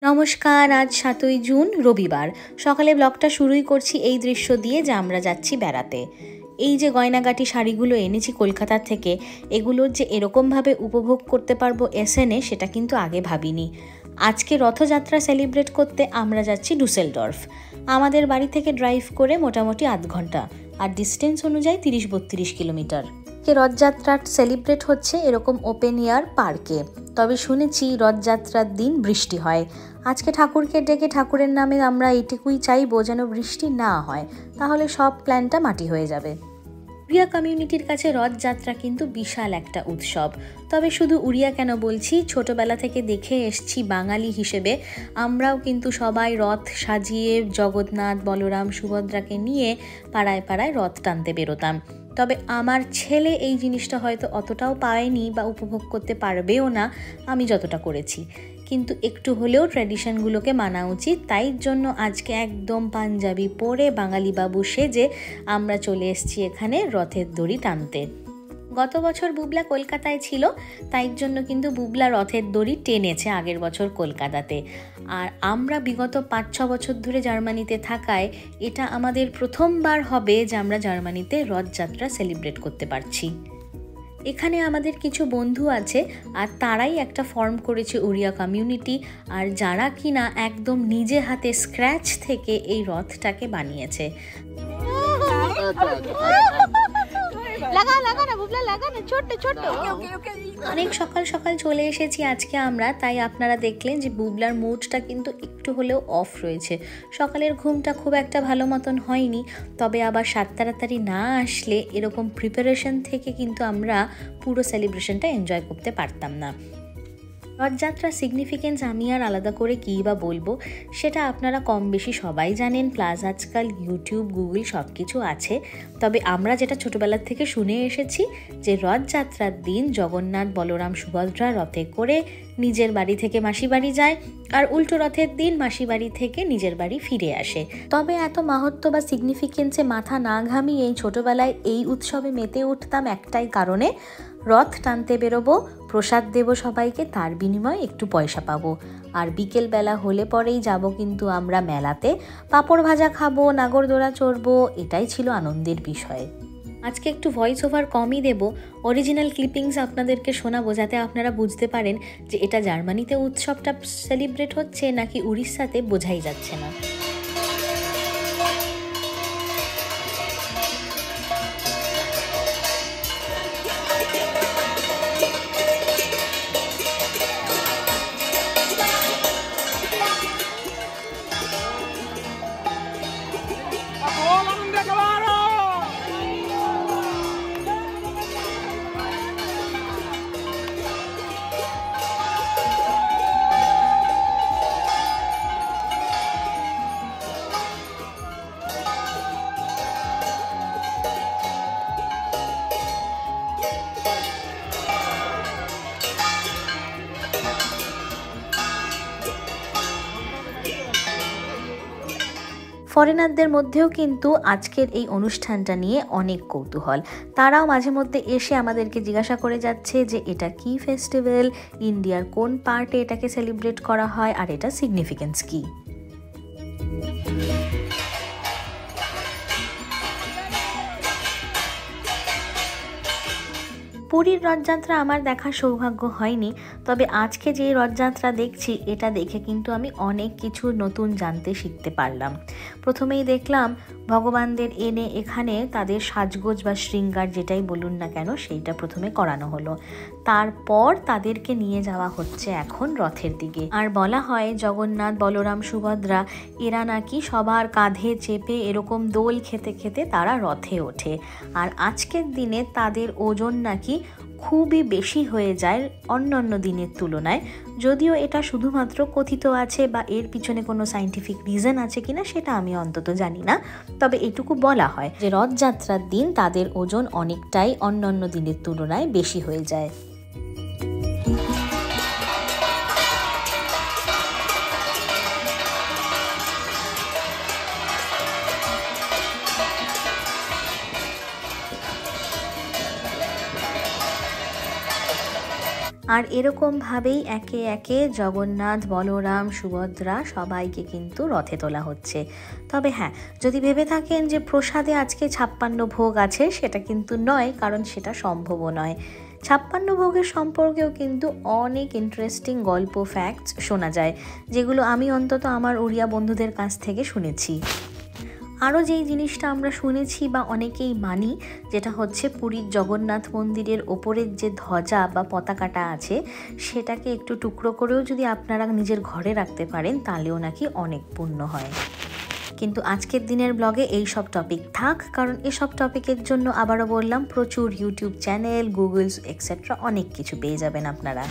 নমস্কার, আজ ৭ই জুন রবিবার। সকালে ব্লগটা শুরুই করছি এই দৃশ্য দিয়ে যে আমরা যাচ্ছি বেড়াতে। এই যে গয়নাগাটি শাড়িগুলো এনেছি কলকাতার থেকে, এগুলোর যে এরকমভাবে উপভোগ করতে পারবো এসএনে, সেটা কিন্তু আগে ভাবিনি। আজকে রথযাত্রা সেলিব্রেট করতে আমরা যাচ্ছি ডুসেলডর্ফ। আমাদের বাড়ি থেকে ড্রাইভ করে মোটামুটি আধ ঘন্টা, আর ডিস্টেন্স অনুযায়ী ৩০-৩২ কিলোমিটার। রথযাত্রা সেলিব্রেট হচ্ছে এরকম ওপেন এয়ার পার্কে। তবে শুনেছি রথযাত্রার দিন বৃষ্টি হয়। আজকে ঠাকুরকে ডেকে ঠাকুরের নামে আমরা এইটুকুই চাইবো যেন বৃষ্টি না হয়, তাহলে সব প্ল্যানটা মাটি হয়ে যাবে। উড়িয়া কমিউনিটির কাছে রথযাত্রা কিন্তু বিশাল একটা উৎসব। তবে শুধু উড়িয়া কেন বলছি, ছোটবেলা থেকে দেখে এসছি বাঙালি হিসেবে আমরাও কিন্তু সবাই রথ সাজিয়ে জগন্নাথ, বলরাম, সুভদ্রাকে নিয়ে পাড়ায় পাড়ায় রথ টানতে বেরোতাম। তবে আমার ছেলে এই জিনিসটা হয়তো অতটাও পায়নি বা উপভোগ করতে পারবেও না আমি যতটা করেছি, কিন্তু একটু হলেও ট্র্যাডিশনগুলোকে মানা উচিত। তাই জন্য আজকে একদম পাঞ্জাবি পরে বাঙালি বাবু সেজে আমরা চলে এসেছি এখানে রথের দড়ি টানতে। গত বছর বুবলা কলকাতায় ছিল, তাই জন্য কিন্তু বুবলা রথের দড়ি টেনেছে আগের বছর কলকাতাতে। আর আমরা বিগত ৫-৬ বছর ধরে জার্মানিতে থাকায় এটা আমাদের প্রথমবার হবে যে আমরা জার্মানিতে রথযাত্রা সেলিব্রেট করতে পারছি। এখানে আমাদের কিছু বন্ধু আছে, আর তারাই একটা ফর্ম করেছে উড়িয়া কমিউনিটি, আর যারা কিনা একদম নিজে হাতে স্ক্র্যাচ থেকে এই রথটাকে বানিয়েছে। অনেক সকাল সকাল চলে এসেছি আজকে আমরা, তাই আপনারা দেখলেন যে বুবলার মুডটা কিন্তু একটু হলেও অফ রয়েছে। সকালের ঘুমটা খুব একটা ভালো মতন হয়নি, তবে আবার ৭ তাড়াতাড়ি না আসলে এরকম প্রিপারেশন থেকে কিন্তু আমরা পুরো সেলিব্রেশনটা এনজয় করতে পারতাম না। রথযাত্রার সিগনিফিকেন্স আমি আর আলাদা করে কী বা বলবো, সেটা আপনারা কম বেশি সবাই জানেন। প্লাস আজকাল ইউটিউব, গুগল সব কিছু আছে। তবে আমরা যেটা ছোটোবেলার থেকে শুনে এসেছি যে রথযাত্রার দিন জগন্নাথ, বলরাম, সুভদ্রা রথে করে নিজের বাড়ি থেকে মাসি বাড়ি যায়, আর উল্টো রথের দিন মাসি বাড়ি থেকে নিজের বাড়ি ফিরে আসে। তবে এত মাহাত্ম্য বা সিগনিফিকেন্সে মাথা না ঘামিয়ে এই ছোটোবেলায় এই উৎসবে মেতে উঠতাম একটাই কারণে, রথ টানতে বেরোবো, প্রসাদ দেবো সবাইকে, তার বিনিময়ে একটু পয়সা পাবো। আর বিকেলবেলা হলে পরেই যাব কিন্তু আমরা মেলাতে, পাঁপড় ভাজা খাবো, নাগরদোলা চড়বো, এটাই ছিল আনন্দের বিষয়। আজকে একটু ভয়েস ওভার কমই দেব, অরিজিনাল ক্লিপিংস আপনাদেরকে শোনাবো যাতে আপনারা বুঝতে পারেন যে এটা জার্মানিতে উৎসবটা সেলিব্রেট হচ্ছে নাকি উড়িষ্যাতে, বোঝাই যাচ্ছে না। ফরেনারদের মধ্যেও কিন্তু আজকের এই অনুষ্ঠানটা নিয়ে অনেক কৌতূহল। তারাও মাঝে মধ্যে এসে আমাদেরকে জিজ্ঞাসা করে যাচ্ছে যে এটা কি ফেস্টিভ্যাল, ইন্ডিয়ার কোন পার্টে এটাকে সেলিব্রেট করা হয়, আর এটা সিগনিফিকেন্স কী। পুরীর রথযাত্রা আমার দেখার সৌভাগ্য হয়নি, তবে আজকে যে রথযাত্রা দেখছি এটা দেখে কিন্তু আমি অনেক কিছু নতুন জানতে শিখতে পারলাম। প্রথমেই দেখলাম ভগবানদের এনে এখানে তাদের সাজগোজ বা শৃঙ্গার যেটাই বলুন না কেন সেইটা প্রথমে করানো হলো, তারপর তাদেরকে নিয়ে যাওয়া হচ্ছে এখন রথের দিকে। আর বলা হয় জগন্নাথ, বলরাম, সুভদ্রা এরা নাকি সবার কাঁধে চেপে এরকম দোল খেতে খেতে তারা রথে ওঠে, আর আজকের দিনে তাদের ওজন নাকি খুবই বেশি হয়ে যায় অন্যান্য দিনের তুলনায়। যদিও এটা শুধুমাত্র কথিত আছে বা এর পিছনে কোনো সায়েন্টিফিক রিজন আছে কিনা সেটা আমি অন্তত জানি না, তবে এটুকু বলা হয় যে রথযাত্রার দিন তাদের ওজন অনেকটাই অন্যান্য দিনের তুলনায় বেশি হয়ে যায়। আর এরকমভাবেই একে একে জগন্নাথ, বলরাম, সুভদ্রা সবাইকে কিন্তু রথে তোলা হচ্ছে। তবে হ্যাঁ, যদি ভেবে থাকেন যে প্রসাদে আজকে 56 ভোগ আছে, সেটা কিন্তু নয়, কারণ সেটা সম্ভবও নয়। 56 ভোগের সম্পর্কেও কিন্তু অনেক ইন্টারেস্টিং গল্প, ফ্যাক্টস শোনা যায়, যেগুলো আমি অন্তত আমার ওড়িয়া বন্ধুদের কাছ থেকে শুনেছি। আরও যেই জিনিসটা আমরা শুনেছি বা অনেকেই মানি, যেটা হচ্ছে পুরীর জগন্নাথ মন্দিরের ওপরের যে ধ্বজা বা পতাকাটা আছে, সেটাকে একটু টুকরো করেও যদি আপনারা নিজের ঘরে রাখতে পারেন, তাহলেও নাকি অনেক পুণ্য হয়। কিন্তু আজকের দিনের ব্লগে এই সব টপিক থাক, কারণ এসব টপিকের জন্য আবারও বললাম প্রচুর ইউটিউব চ্যানেল, গুগলস এক্সেট্রা অনেক কিছু পেয়ে যাবেন আপনারা।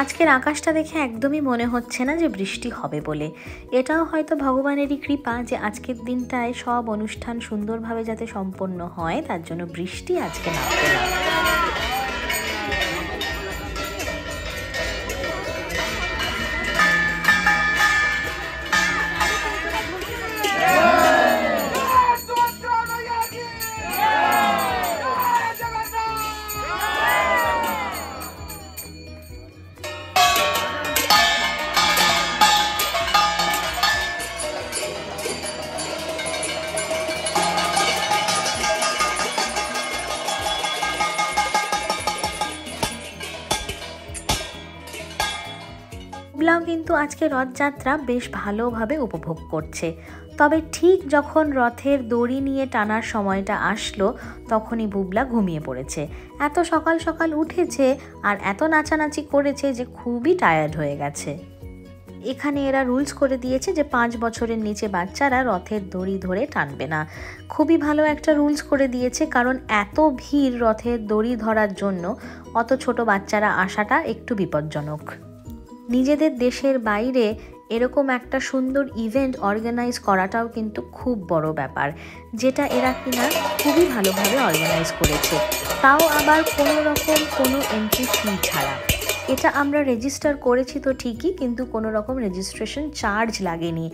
আজকের আকাশটা দেখে একদমই মনে হচ্ছে না যে বৃষ্টি হবে বলে। এটাও হয়তো ভগবানেরই কৃপা যে আজকের দিনটায় সব অনুষ্ঠান সুন্দরভাবে যাতে সম্পন্ন হয়, তার জন্য বৃষ্টি আজকে নামবে না। বুবলাও কিন্তু আজকে রথযাত্রা বেশ ভালোভাবে উপভোগ করছে। তবে ঠিক যখন রথের দড়ি নিয়ে টানার সময়টা আসলো, তখনই বুবলা ঘুমিয়ে পড়েছে। এত সকাল সকাল উঠেছে আর এত নাচানাচি করেছে যে খুবই টায়ার্ড হয়ে গেছে। এখানে এরা রুলস করে দিয়েছে যে 5 বছরের নিচে বাচ্চারা রথের দড়ি ধরে টানবে না। খুবই ভালো একটা রুলস করে দিয়েছে, কারণ এত ভিড় রথের দড়ি ধরার জন্য অত ছোট বাচ্চারা আসাটা একটু বিপজ্জনক। নিজেদের দেশের বাইরে এরকম একটা সুন্দর ইভেন্ট অর্গানাইজ করাটাও কিন্তু খুব বড় ব্যাপার, যেটা এরা কিনা খুবই ভালোভাবে অর্গানাইজ করেছে, তাও আবার কোনো এন্ট্রি ফি ছাড়া। এটা আমরা রেজিস্টার করেছি তো ঠিকই, কিন্তু কোনো রকম রেজিস্ট্রেশন চার্জ লাগেনি।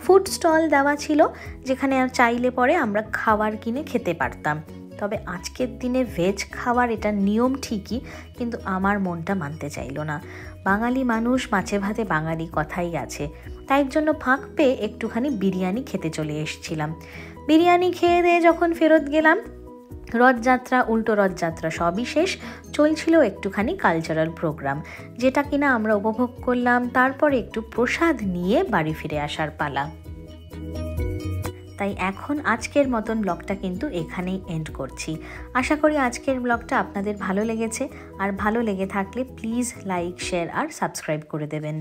ফুড স্টল দেওয়া ছিল, যেখানে আর চাইলে পরে আমরা খাবার কিনে খেতে পারতাম। তবে আজকের দিনে ভেজ খাওয়ার এটা নিয়ম ঠিকই, কিন্তু আমার মনটা মানতে চাইলো না। বাঙালি মানুষ, মাছে ভাতে বাঙালি কথাই আছে, তাই জন্য ফাঁক পেয়ে একটুখানি বিরিয়ানি খেতে চলে এসেছিলাম। বিরিয়ানি খেয়ে দিয়ে যখন ফেরত গেলাম, রথযাত্রা, উল্টো রথযাত্রা সবই শেষ, চলছিল একটুখানি কালচারাল প্রোগ্রাম, যেটা কিনা আমরা উপভোগ করলাম। তারপর একটু প্রসাদ নিয়ে বাড়ি ফিরে আসার পালা। তাই এখন আজকের মতন ব্লগটা কিন্তু এখানেই এন্ড করছি। আশা করি আজকের ব্লগটা আপনাদের ভালো লেগেছে, আর ভালো লেগে থাকলে প্লিজ লাইক, শেয়ার আর সাবস্ক্রাইব করে দেবেন।